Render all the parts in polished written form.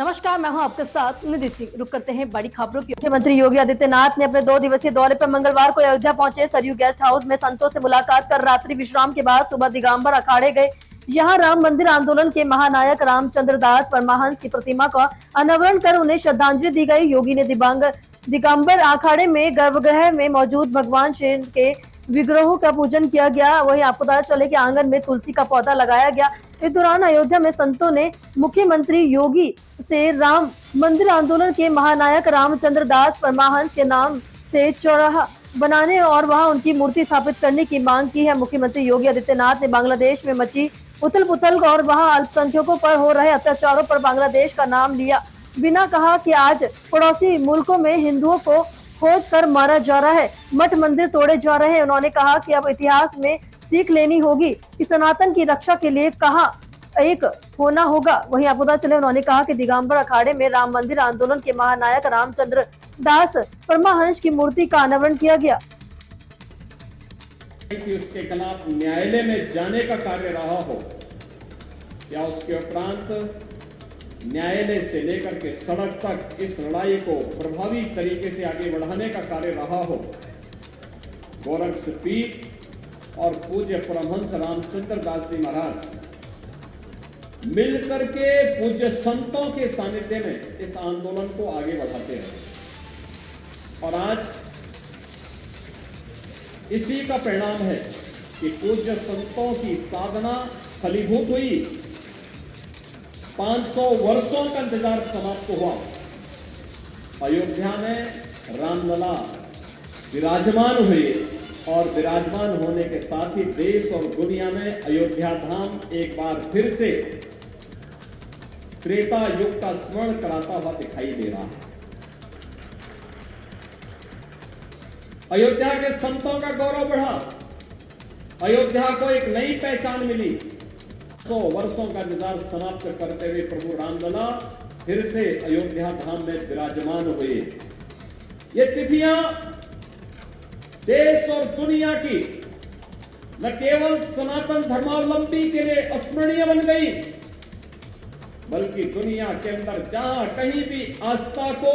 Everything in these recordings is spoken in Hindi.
नमस्कार, मैं हूं आपके साथ निधि सिंह। रुक करते हैं बड़ी खबरों की। मुख्यमंत्री योगी आदित्यनाथ ने अपने 2 दिवसीय दौरे पर मंगलवार को अयोध्या पहुंचे। सरयू गेस्ट हाउस में संतों से मुलाकात कर रात्रि विश्राम के बाद सुबह दिगंबर अखाड़े गए। यहां राम मंदिर आंदोलन के महानायक रामचंद्र दास परमहंस की प्रतिमा का अनावरण कर उन्हें श्रद्धांजलि दी गई। योगी ने दिगंबर अखाड़े में गर्भगृह में मौजूद भगवान श्री के विग्रहों का पूजन किया गया। वहीं आपको पता चले कि आंगन में तुलसी का पौधा लगाया गया। इस दौरान अयोध्या में संतों ने मुख्यमंत्री योगी से राम मंदिर आंदोलन के महानायक रामचंद्र दास परमहंस के नाम से चौराहा बनाने और वहां उनकी मूर्ति स्थापित करने की मांग की है। मुख्यमंत्री योगी आदित्यनाथ ने बांग्लादेश में मची उथल पुथल और वहां अल्पसंख्यकों पर हो रहे अत्याचारों पर बांग्लादेश का नाम लिया बिना कहा कि आज पड़ोसी मुल्कों में हिंदुओं को खोज कर मारा जा रहा है, मठ मंदिर तोड़े जा रहे हैं। उन्होंने कहा कि अब इतिहास में सीख लेनी होगी कि सनातन की रक्षा के लिए कहाँ एक होना होगा। वहीं आपको पता चले उन्होंने कहा कि दिगंबर अखाड़े में राम मंदिर आंदोलन के महानायक रामचंद्र दास परमहंस की मूर्ति का अनावरण किया गया। कि उसके खिलाफ न्यायालय में जाने का कार्य रहा हो या उसके उपरांत न्यायालय से लेकर के सड़क तक इस लड़ाई को प्रभावी तरीके से आगे बढ़ाने का कार्य रहा हो, गोरक्ष पीठ और पूज्य परमहंस रामचंद्र दास जी महाराज मिलकर के पूज्य संतों के सानिध्य में इस आंदोलन को आगे बढ़ाते रहे। और आज इसी का परिणाम है कि पूज्य संतों की साधना फलीभूत हुई। 500 वर्षों का इंतजार समाप्त हुआ। अयोध्या में रामलला विराजमान हुए और विराजमान होने के साथ ही देश और दुनिया में अयोध्या धाम एक बार फिर से त्रेता युग का स्मरण कराता हुआ दिखाई दे रहा है। अयोध्या के संतों का गौरव बढ़ा, अयोध्या को एक नई पहचान मिली। 100 वर्षों का इंतजार समाप्त करते हुए प्रभु रामलला फिर से अयोध्या धाम में विराजमान हुए। ये तिथियां देश और दुनिया की न केवल सनातन धर्मावलंबी के लिए अस्मरणीय बन गई, बल्कि दुनिया के अंदर जहां कहीं भी आस्था को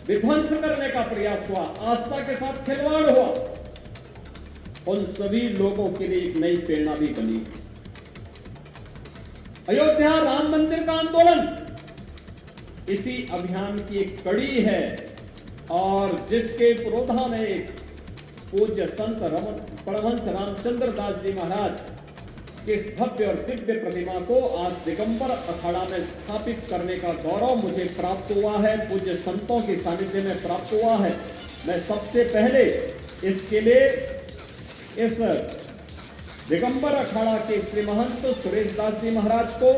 विध्वंस करने का प्रयास हुआ, आस्था के साथ खिलवाड़ हुआ, उन सभी लोगों के लिए एक नई प्रेरणा भी बनी। अयोध्या राम मंदिर का आंदोलन इसी अभियान की एक कड़ी है और जिसके पुरोधा में पूज्य संत परमहंस रामचंद्र दास जी महाराज के इस भव्य और दिव्य प्रतिमा को आज दिगंबर अखाड़ा में स्थापित करने का गौरव मुझे प्राप्त हुआ है, पूज्य संतों के सानिध्य में प्राप्त हुआ है। मैं सबसे पहले इसके लिए इस दिगंबर अखाड़ा के श्री महंत सुरेश दास जी महाराज को